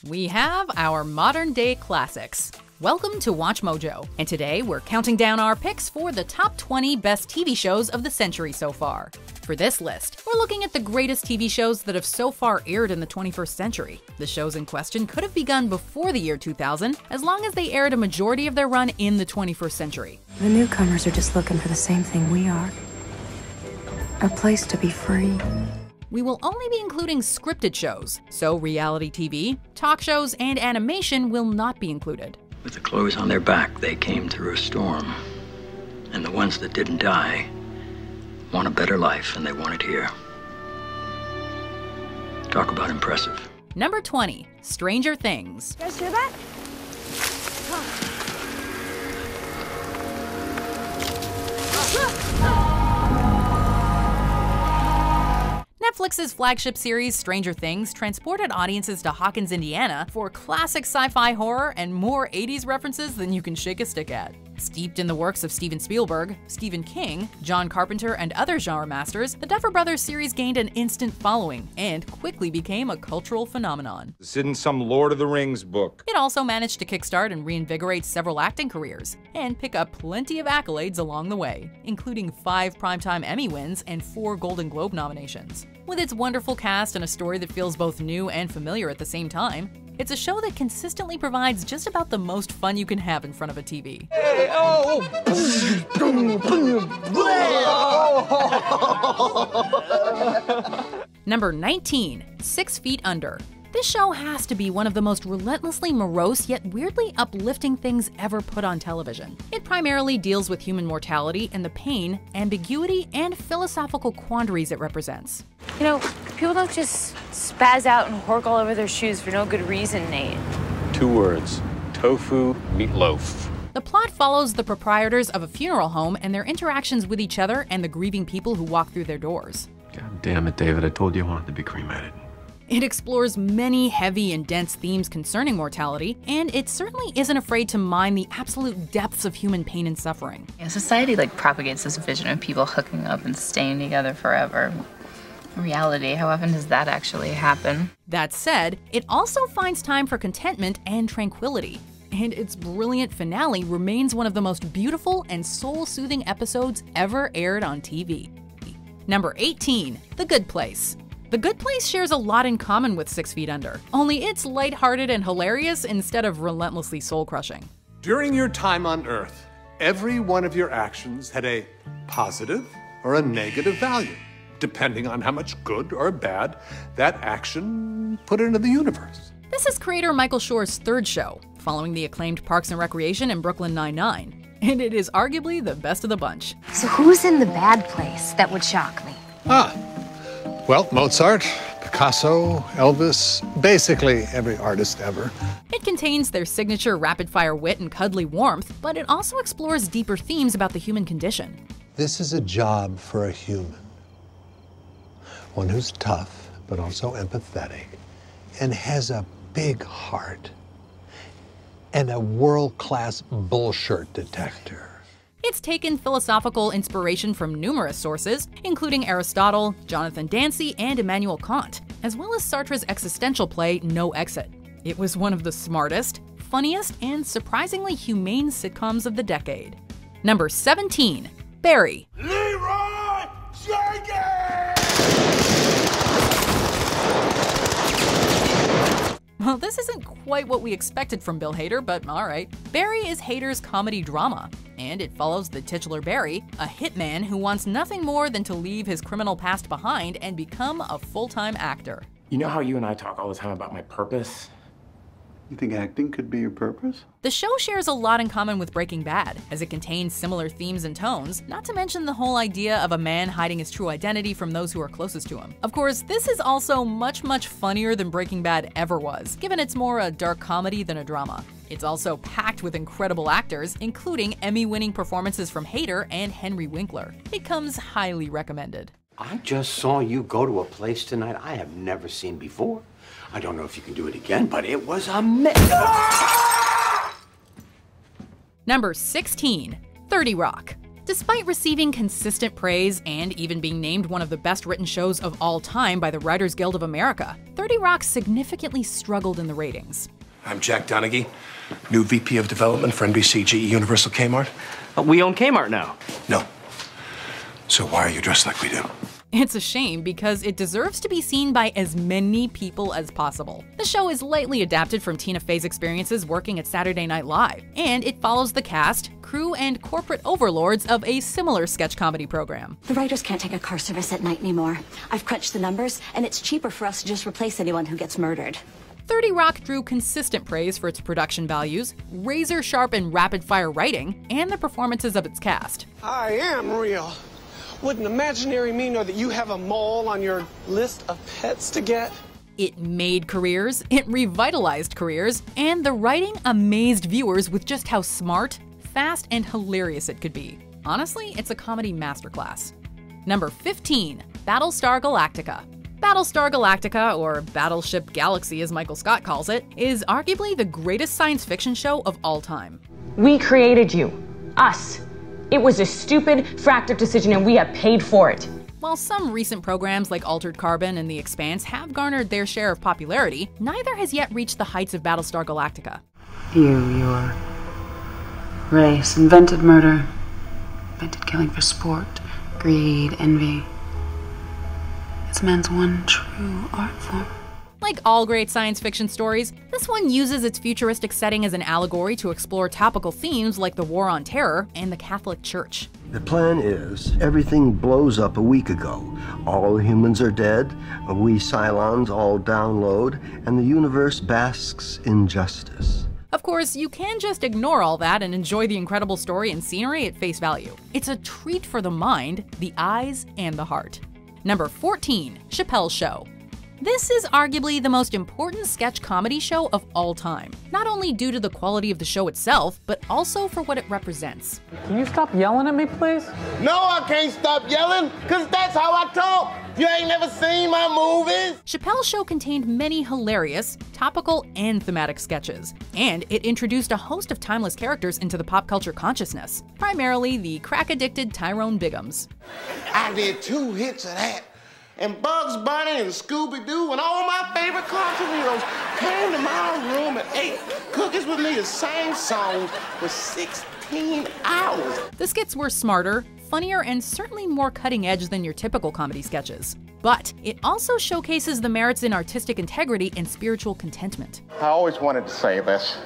We have our modern-day classics. Welcome to WatchMojo, and today we're counting down our picks for the top 20 best TV shows of the century so far. For this list, we're looking at the greatest TV shows that have so far aired in the 21st century. The shows in question could have begun before the year 2000, as long as they aired a majority of their run in the 21st century. The newcomers are just looking for the same thing we are. A place to be free. We will only be including scripted shows, so reality TV, talk shows, and animation will not be included. With the clothes on their back, they came through a storm. And the ones that didn't die want a better life, and they want it here. Talk about impressive. Number 20, Stranger Things. You guys hear that? Netflix's flagship series, Stranger Things, transported audiences to Hawkins, Indiana for classic sci-fi horror and more 80s references than you can shake a stick at. Steeped in the works of Steven Spielberg, Stephen King, John Carpenter, and other genre masters, the Duffer Brothers series gained an instant following and quickly became a cultural phenomenon. This isn't some Lord of the Rings book. It also managed to kickstart and reinvigorate several acting careers and pick up plenty of accolades along the way, including 5 Primetime Emmy wins and 4 Golden Globe nominations. With its wonderful cast and a story that feels both new and familiar at the same time, it's a show that consistently provides just about the most fun you can have in front of a TV. Hey, oh! Number 19, 6 Feet Under. This show has to be one of the most relentlessly morose yet weirdly uplifting things ever put on television. It primarily deals with human mortality and the pain, ambiguity, and philosophical quandaries it represents. You know, people don't just spaz out and hork all over their shoes for no good reason, Nate. 2 words: tofu meatloaf. The plot follows the proprietors of a funeral home and their interactions with each other and the grieving people who walk through their doors. God damn it, David, I told you I wanted to be cremated. It explores many heavy and dense themes concerning mortality, and it certainly isn't afraid to mine the absolute depths of human pain and suffering. Yeah, society propagates this vision of people hooking up and staying together forever. In reality, how often does that actually happen? That said, it also finds time for contentment and tranquility, and its brilliant finale remains one of the most beautiful and soul-soothing episodes ever aired on TV. Number 18, The Good Place. The Good Place shares a lot in common with 6 Feet Under, only it's lighthearted and hilarious instead of relentlessly soul-crushing. During your time on Earth, every one of your actions had a positive or a negative value, depending on how much good or bad that action put into the universe. This is creator Michael Schur's 3rd show, following the acclaimed Parks and Recreation and Brooklyn Nine-Nine, and it is arguably the best of the bunch. So who's in the bad place? That would shock me. Well, Mozart, Picasso, Elvis, basically every artist ever. It contains their signature rapid-fire wit and cuddly warmth, but it also explores deeper themes about the human condition. This is a job for a human. One who's tough, but also empathetic, and has a big heart, and a world-class bullshit detector. It's taken philosophical inspiration from numerous sources, including Aristotle, Jonathan Dancy, and Immanuel Kant, as well as Sartre's existential play No Exit. It was one of the smartest, funniest, and surprisingly humane sitcoms of the decade. Number 17, Barry. Leroy Jenkins! Well, this isn't quite what we expected from Bill Hader, but alright. Barry is Hader's comedy drama, and it follows the titular Barry, a hitman who wants nothing more than to leave his criminal past behind and become a full-time actor. You know how you and I talk all the time about my purpose? You think acting could be your purpose? The show shares a lot in common with Breaking Bad, as it contains similar themes and tones, not to mention the whole idea of a man hiding his true identity from those who are closest to him. Of course, this is also much funnier than Breaking Bad ever was, given it's more a dark comedy than a drama. It's also packed with incredible actors, including Emmy-winning performances from Hader and Henry Winkler. It comes highly recommended. I just saw you go to a place tonight I have never seen before. I don't know if you can do it again, but it was amazing. Number 16, 30 Rock. Despite receiving consistent praise and even being named one of the best written shows of all time by the Writers Guild of America, 30 Rock significantly struggled in the ratings. I'm Jack Donaghy, new VP of Development for NBC, GE, Universal, Kmart. We own Kmart now. No. So why are you dressed like we do? It's a shame because it deserves to be seen by as many people as possible. The show is lightly adapted from Tina Fey's experiences working at Saturday Night Live, and it follows the cast, crew, and corporate overlords of a similar sketch comedy program. The writers can't take a car service at night anymore. I've crunched the numbers, and it's cheaper for us to just replace anyone who gets murdered. 30 Rock drew consistent praise for its production values, razor-sharp and rapid-fire writing, and the performances of its cast. I am real. Wouldn't imaginary me know that you have a mole on your list of pets to get? It made careers, it revitalized careers, and the writing amazed viewers with just how smart, fast, and hilarious it could be. Honestly, it's a comedy masterclass. Number 15, Battlestar Galactica. Battlestar Galactica, or Battleship Galaxy as Michael Scott calls it, is arguably the greatest science fiction show of all time. We created you. Us. It was a stupid, fractured decision and we have paid for it. While some recent programs like Altered Carbon and The Expanse have garnered their share of popularity, neither has yet reached the heights of Battlestar Galactica. Your race invented murder, invented killing for sport, greed, envy. It's man's one true art form. Like all great science fiction stories, this one uses its futuristic setting as an allegory to explore topical themes like the War on Terror and the Catholic Church. The plan is, everything blows up a week ago. All humans are dead, we Cylons all download, and the universe basks in justice. Of course, you can just ignore all that and enjoy the incredible story and scenery at face value. It's a treat for the mind, the eyes, and the heart. Number 14, Chappelles Show. This is arguably the most important sketch comedy show of all time, not only due to the quality of the show itself, but also for what it represents. Can you stop yelling at me, please? No, I can't stop yelling, because that's how I talk. You ain't never seen my movies. Chappelle's Show contained many hilarious, topical, and thematic sketches, and it introduced a host of timeless characters into the pop culture consciousness, primarily the crack-addicted Tyrone Biggums. I did 2 hits of that. And Bugs Bunny and Scooby-Doo and all my favorite cartoon heroes came to my room and ate cookies with me to sing songs for 16 hours. The skits were smarter, funnier, and certainly more cutting edge than your typical comedy sketches. But it also showcases the merits in artistic integrity and spiritual contentment. I always wanted to say this.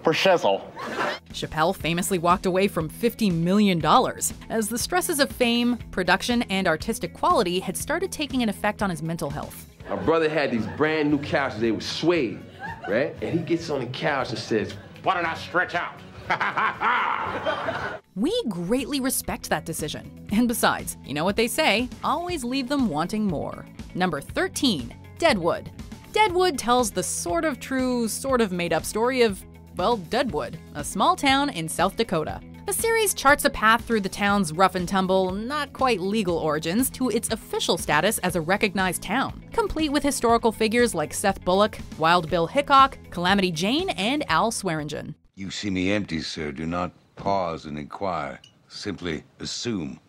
For shizzle. Chappelle famously walked away from $50 million, as the stresses of fame, production, and artistic quality had started taking an effect on his mental health. My brother had these brand new couches, they were suede, right? And he gets on the couch and says, "Why don't I stretch out?" We greatly respect that decision. And besides, you know what they say, always leave them wanting more. Number 13, Deadwood. Deadwood tells the sort of true, sort of made-up story of, well, Deadwood, a small town in South Dakota. The series charts a path through the town's rough and tumble, not quite legal origins to its official status as a recognized town, complete with historical figures like Seth Bullock, Wild Bill Hickok, Calamity Jane, and Al Swearingen. You see me empty, sir. Do not pause and inquire. Simply assume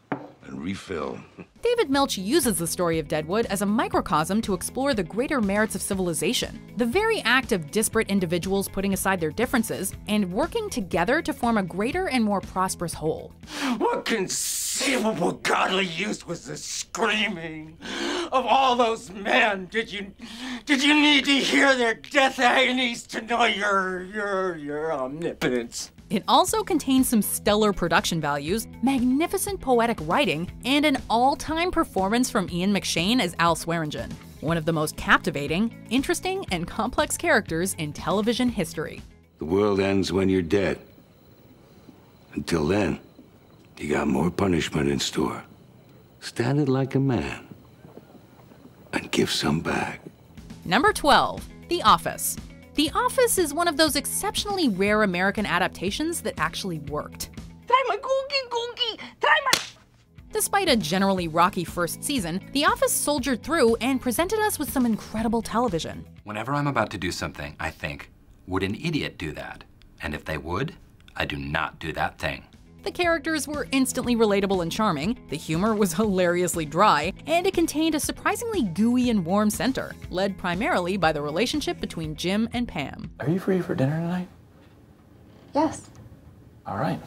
and refill. David Milch uses the story of Deadwood as a microcosm to explore the greater merits of civilization. The very act of disparate individuals putting aside their differences and working together to form a greater and more prosperous whole. What conceivable godly use was the screaming of all those men? Did you need to hear their death agonies to know your omnipotence? It also contains some stellar production values, magnificent poetic writing, and an all-time performance from Ian McShane as Al Swearingen, one of the most captivating, interesting, and complex characters in television history. The world ends when you're dead. Until then, you got more punishment in store. Stand it like a man and give some back. Number 12, The Office. The Office is one of those exceptionally rare American adaptations that actually worked. Try my cookie, try my... Despite a generally rocky first season, The Office soldiered through and presented us with some incredible television. Whenever I'm about to do something, I think, would an idiot do that? And if they would, I do not do that thing. The characters were instantly relatable and charming, the humor was hilariously dry, and it contained a surprisingly gooey and warm center, led primarily by the relationship between Jim and Pam. Are you free for dinner tonight? Yes. All right.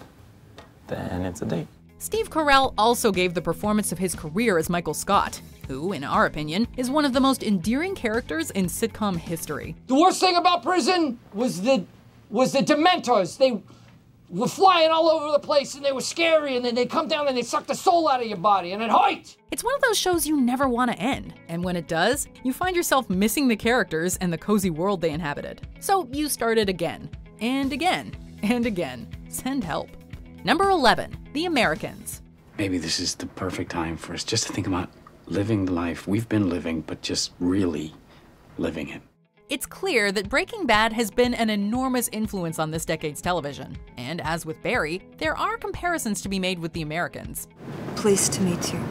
Then it's a date. Steve Carell also gave the performance of his career as Michael Scott, who, in our opinion, is one of the most endearing characters in sitcom history. The worst thing about prison was the Dementors. They were flying all over the place and they were scary, and then they come down and they suck the soul out of your body, and it hurt! It's one of those shows you never want to end, and when it does, you find yourself missing the characters and the cozy world they inhabited. So you start it again, and again, and again. Send help. Number 11, The Americans. Maybe this is the perfect time for us just to think about living the life we've been living, but just really living it. It's clear that Breaking Bad has been an enormous influence on this decade's television. And as with Barry, there are comparisons to be made with The Americans. Pleased to meet you.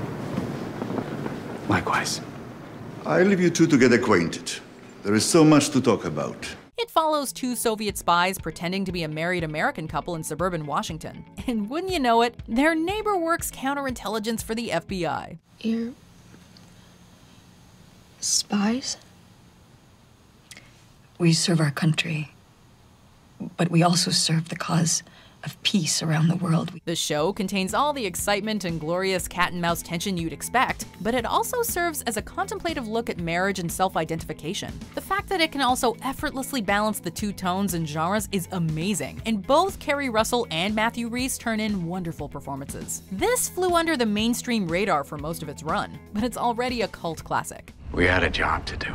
Likewise. I leave you two to get acquainted. There is so much to talk about. It follows two Soviet spies pretending to be a married American couple in suburban Washington. And wouldn't you know it, their neighbor works counterintelligence for the FBI. You're spies? We serve our country, but we also serve the cause of peace around the world. The show contains all the excitement and glorious cat-and-mouse tension you'd expect, but it also serves as a contemplative look at marriage and self-identification. The fact that it can also effortlessly balance the two tones and genres is amazing, and both Kerry Russell and Matthew Rhys turn in wonderful performances. This flew under the mainstream radar for most of its run, but it's already a cult classic. We had a job to do.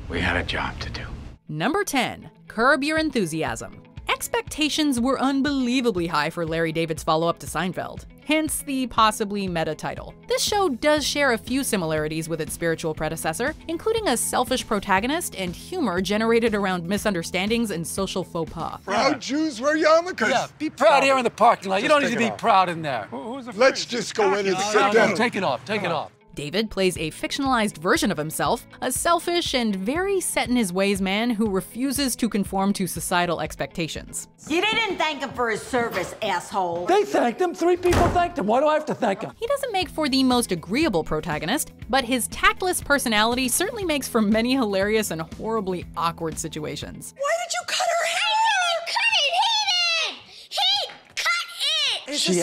We had a job to do. Number 10, Curb Your Enthusiasm. Expectations were unbelievably high for Larry David's follow-up to Seinfeld, hence the possibly meta title. This show does share a few similarities with its spiritual predecessor, including a selfish protagonist and humor generated around misunderstandings and social faux pas. Proud Jews wear yarmulkes. Yeah, be proud here in the parking lot. You don't need to be proud in there. Let's just go in and sit down. Take it off, take it off. David plays a fictionalized version of himself, a selfish and very set-in-his-ways man who refuses to conform to societal expectations. You didn't thank him for his service, asshole. They thanked him. 3 people thanked him. Why do I have to thank him? He doesn't make for the most agreeable protagonist, but his tactless personality certainly makes for many hilarious and horribly awkward situations. Why did you cut her hair? She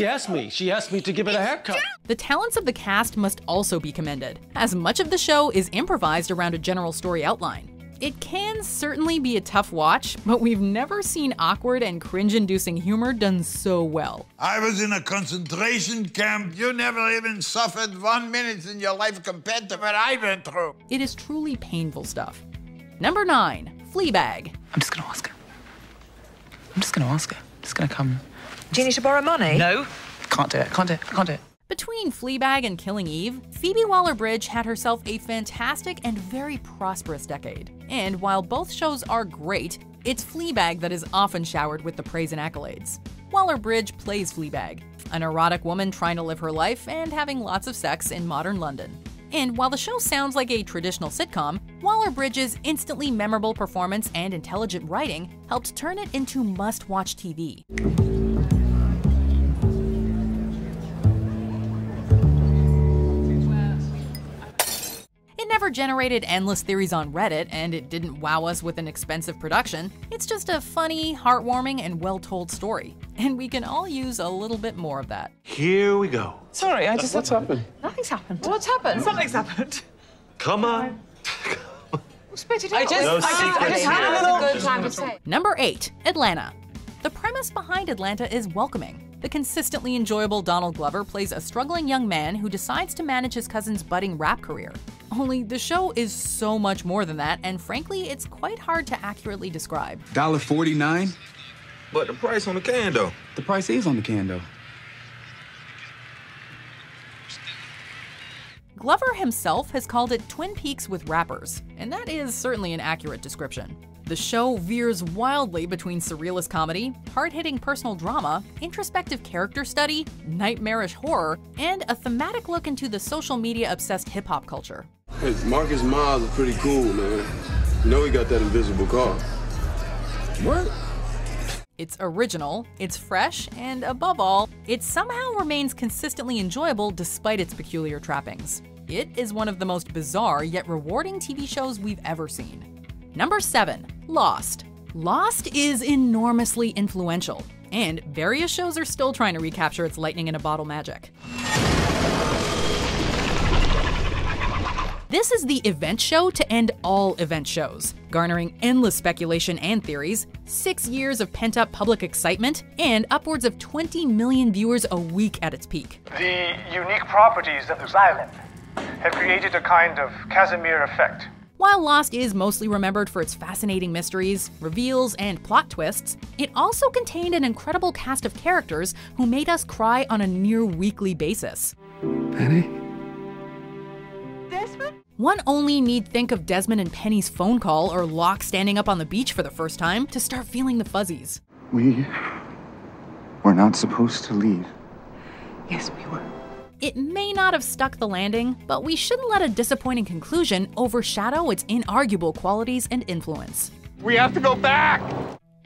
asked me. She asked me to give it a haircut. The talents of the cast must also be commended, as much of the show is improvised around a general story outline. It can certainly be a tough watch, but we've never seen awkward and cringe-inducing humor done so well. I was in a concentration camp. You never even suffered 1 minute in your life compared to what I went through. It is truly painful stuff. Number 9, Fleabag. I'm just gonna ask her. I'm just gonna come. Do you need to borrow money? No. Can't do it. Between Fleabag and Killing Eve, Phoebe Waller-Bridge had herself a fantastic and very prosperous decade. And while both shows are great, it's Fleabag that is often showered with the praise and accolades. Waller-Bridge plays Fleabag, an erotic woman trying to live her life and having lots of sex in modern London. And while the show sounds like a traditional sitcom, Waller-Bridge's instantly memorable performance and intelligent writing helped turn it into must-watch TV. It never generated endless theories on Reddit, and it didn't wow us with an expensive production. It's just a funny, heartwarming, and well-told story. And we can all use a little bit more of that. Here we go. Sorry, I just... What's happened? Nothing's happened. What's happened? Something's happened. Come on. Spit it out. I just had a good time to say. Number 8, Atlanta. The premise behind Atlanta is welcoming. The consistently enjoyable Donald Glover plays a struggling young man who decides to manage his cousin's budding rap career. Only the show is so much more than that, and frankly, it's quite hard to accurately describe. $1.49? But the price on the can, though. The price is on the can, though. Glover himself has called it Twin Peaks with rappers, and that is certainly an accurate description. The show veers wildly between surrealist comedy, hard-hitting personal drama, introspective character study, nightmarish horror, and a thematic look into the social media-obsessed hip-hop culture. Hey, Marcus Miles is pretty cool, man. You know he got that invisible car. What? It's original, it's fresh, and above all, it somehow remains consistently enjoyable despite its peculiar trappings. It is one of the most bizarre yet rewarding TV shows we've ever seen. Number 7. Lost. Lost is enormously influential, and various shows are still trying to recapture its lightning-in-a-bottle magic. This is the event show to end all event shows, garnering endless speculation and theories, 6 years of pent-up public excitement, and upwards of 20 million viewers a week at its peak. The unique properties of this island have created a kind of Casimir effect. While Lost is mostly remembered for its fascinating mysteries, reveals, and plot twists, it also contained an incredible cast of characters who made us cry on a near-weekly basis. Penny? One only need think of Desmond and Penny's phone call or Locke standing up on the beach for the first time to start feeling the fuzzies. We were not supposed to leave. Yes, we were. It may not have stuck the landing, but we shouldn't let a disappointing conclusion overshadow its inarguable qualities and influence. We have to go back!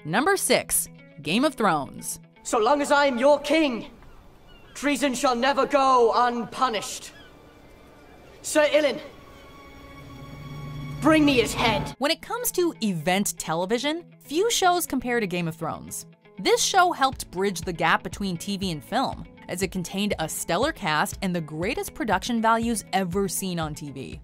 Number 6. Game of Thrones. So long as I am your king, treason shall never go unpunished. Sir Ilyn, bring me his head. When it comes to event television, few shows compare to Game of Thrones. This show helped bridge the gap between TV and film, as it contained a stellar cast and the greatest production values ever seen on TV.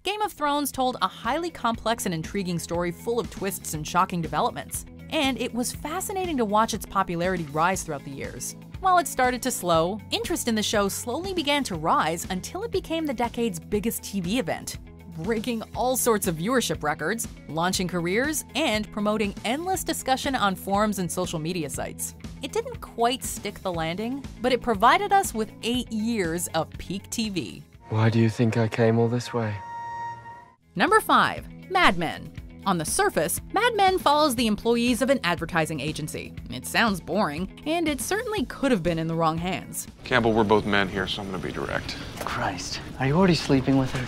Game of Thrones told a highly complex and intriguing story full of twists and shocking developments, and it was fascinating to watch its popularity rise throughout the years. While it started to slow, interest in the show slowly began to rise until it became the decade's biggest TV event, breaking all sorts of viewership records, launching careers, and promoting endless discussion on forums and social media sites. It didn't quite stick the landing, but it provided us with 8 years of peak TV. Why do you think I came all this way? Number 5. Mad Men. On the surface, Mad Men follows the employees of an advertising agency. It sounds boring, and it certainly could have been in the wrong hands. Campbell, we're both men here, so I'm gonna be direct. Christ, are you already sleeping with her?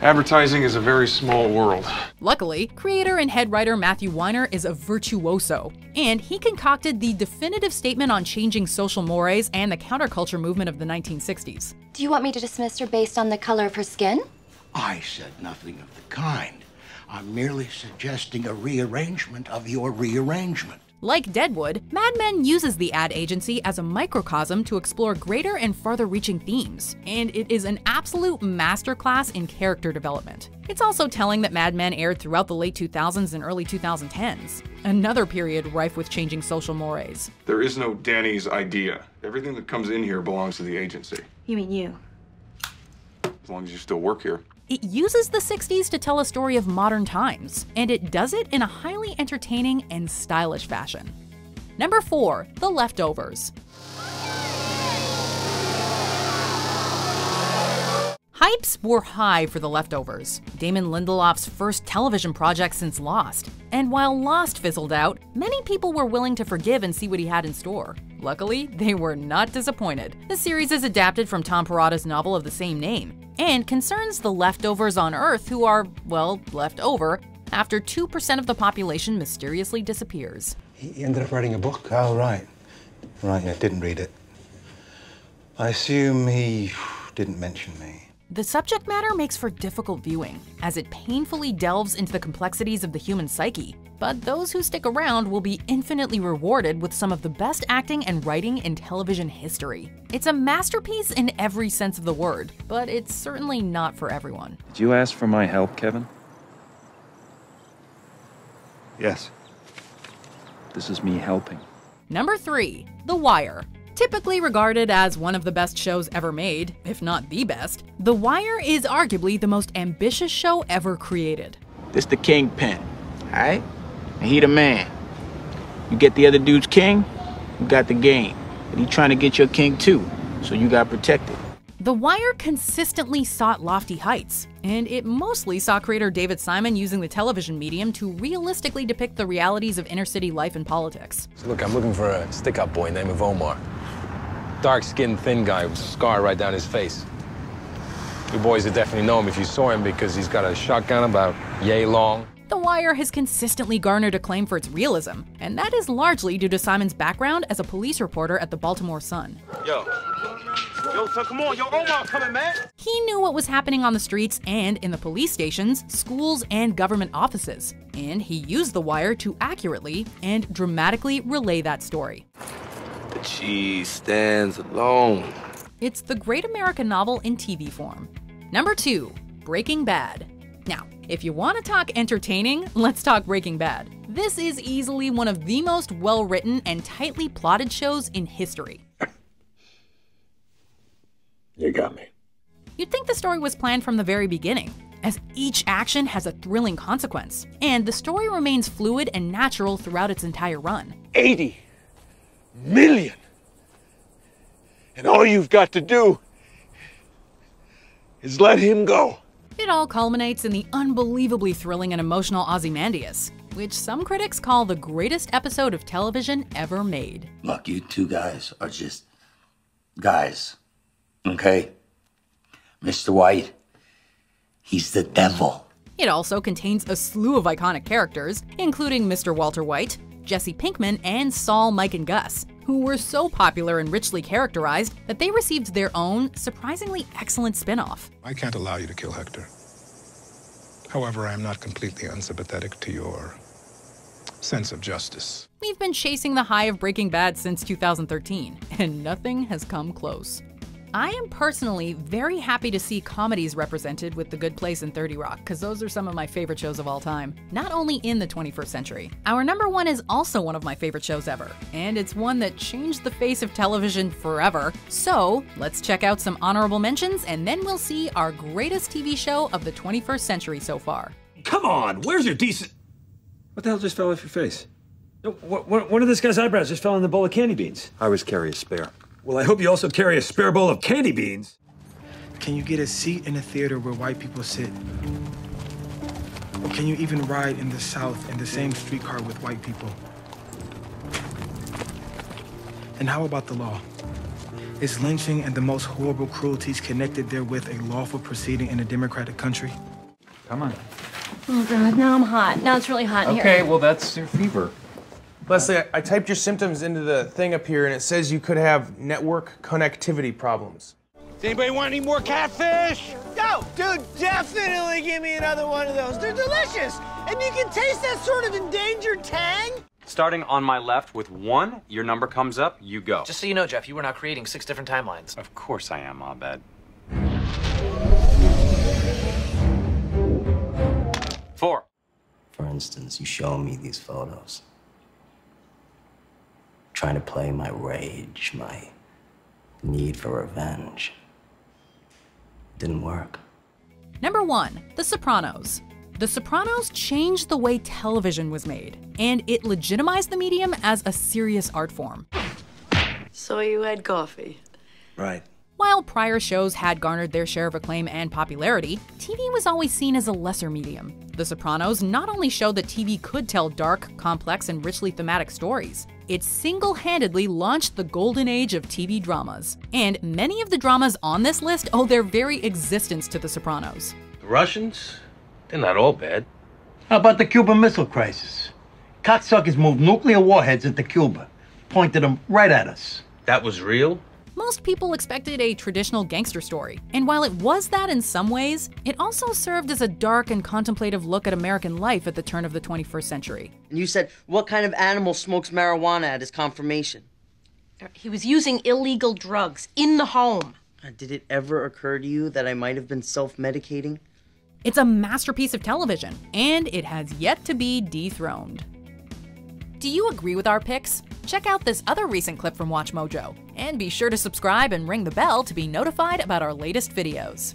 Advertising is a very small world. Luckily, creator and head writer Matthew Weiner is a virtuoso, and he concocted the definitive statement on changing social mores and the counterculture movement of the 1960s. Do you want me to dismiss her based on the color of her skin? I said nothing of the kind. I'm merely suggesting a rearrangement of your rearrangement. Like Deadwood, Mad Men uses the ad agency as a microcosm to explore greater and farther-reaching themes, and it is an absolute masterclass in character development. It's also telling that Mad Men aired throughout the late 2000s and early 2010s, another period rife with changing social mores. There is no Danny's idea. Everything that comes in here belongs to the agency. You mean you? As long as you still work here. It uses the 60s to tell a story of modern times, and it does it in a highly entertaining and stylish fashion. Number 4. The Leftovers. Hypes were high for The Leftovers, Damon Lindelof's first television project since Lost. And while Lost fizzled out, many people were willing to forgive and see what he had in store. Luckily, they were not disappointed. The series is adapted from Tom Perrotta's novel of the same name, and concerns the leftovers on Earth who are, well, left over after 2% of the population mysteriously disappears. He ended up writing a book? Oh, right. Right, yeah, didn't read it. I assume he didn't mention me. The subject matter makes for difficult viewing, as it painfully delves into the complexities of the human psyche. But those who stick around will be infinitely rewarded with some of the best acting and writing in television history. It's a masterpiece in every sense of the word, but it's certainly not for everyone. Did you ask for my help, Kevin? Yes. This is me helping. Number 3. The Wire. Typically regarded as one of the best shows ever made, if not the best, The Wire is arguably the most ambitious show ever created. This the kingpin, alright? And he the man. You get the other dude's king, you got the game. But he trying to get your king too, so you got protected. The Wire consistently sought lofty heights, and it mostly saw creator David Simon using the television medium to realistically depict the realities of inner-city life and politics. So look, I'm looking for a stick-up boy named Omar. Dark-skinned, thin guy with a scar right down his face. You boys would definitely know him if you saw him because he's got a shotgun about yay long. The Wire has consistently garnered acclaim for its realism, and that is largely due to Simon's background as a police reporter at the Baltimore Sun. Yo, son, come on. Yo, Omar coming, man. He knew what was happening on the streets and in the police stations, schools, and government offices, and he used The Wire to accurately and dramatically relay that story. The cheese stands alone. It's the great American novel in TV form. Number 2, Breaking Bad. Now, if you want to talk entertaining, let's talk Breaking Bad. This is easily one of the most well-written and tightly plotted shows in history. You got me. You'd think the story was planned from the very beginning, as each action has a thrilling consequence, and the story remains fluid and natural throughout its entire run. 80 million. And all you've got to do is let him go. It all culminates in the unbelievably thrilling and emotional Ozymandias, which some critics call the greatest episode of television ever made. Look, you two guys are just guys, okay? Mr. White, he's the devil. It also contains a slew of iconic characters, including Mr. Walter White, Jesse Pinkman, and Saul, Mike, and Gus, who were so popular and richly characterized that they received their own, surprisingly excellent spin-off. I can't allow you to kill Hector. However, I am not completely unsympathetic to your sense of justice. We've been chasing the high of Breaking Bad since 2013, and nothing has come close. I am personally very happy to see comedies represented with The Good Place and 30 Rock, because those are some of my favorite shows of all time, not only in the 21st century. Our number 1 is also one of my favorite shows ever, and it's one that changed the face of television forever. So let's check out some honorable mentions, and then we'll see our greatest TV show of the 21st century so far. Come on, where's your decent... What the hell just fell off your face? One of this guy's eyebrows just fell in the bowl of candy beans. I always carry a spare. Well, I hope you also carry a spare bowl of candy beans. Can you get a seat in a theater where white people sit? Or can you even ride in the South in the same streetcar with white people? And how about the law? Is lynching and the most horrible cruelties connected therewith a lawful proceeding in a democratic country? Come on. Oh, God, now I'm hot. Now it's really hot in here. Okay, well, that's your fever. Leslie, I typed your symptoms into the thing up here, and it says you could have network connectivity problems. Does anybody want any more catfish? Yo, dude, definitely give me another one of those. They're delicious, and you can taste that sort of endangered tang. Starting on my left with 1, your number comes up, you go. Just so you know, Jeff, you are now creating 6 different timelines. Of course I am, Abed. 4. For instance, you show me these photos. Trying to play my rage, my need for revenge. Didn't work. Number 1, The Sopranos. The Sopranos changed the way television was made, and it legitimized the medium as a serious art form. So you had coffee. Right. While prior shows had garnered their share of acclaim and popularity, TV was always seen as a lesser medium. The Sopranos not only showed that TV could tell dark, complex, and richly thematic stories, it single-handedly launched the golden age of TV dramas. And many of the dramas on this list owe their very existence to The Sopranos. The Russians? They're not all bad. How about the Cuban Missile Crisis? Cocksuckers moved nuclear warheads into Cuba, pointed them right at us. That was real? Most people expected a traditional gangster story, and while it was that in some ways, it also served as a dark and contemplative look at American life at the turn of the 21st century. And you said, what kind of animal smokes marijuana at his confirmation? He was using illegal drugs in the home. Did it ever occur to you that I might have been self-medicating? It's a masterpiece of television, and it has yet to be dethroned. Do you agree with our picks? Check out this other recent clip from WatchMojo, and be sure to subscribe and ring the bell to be notified about our latest videos.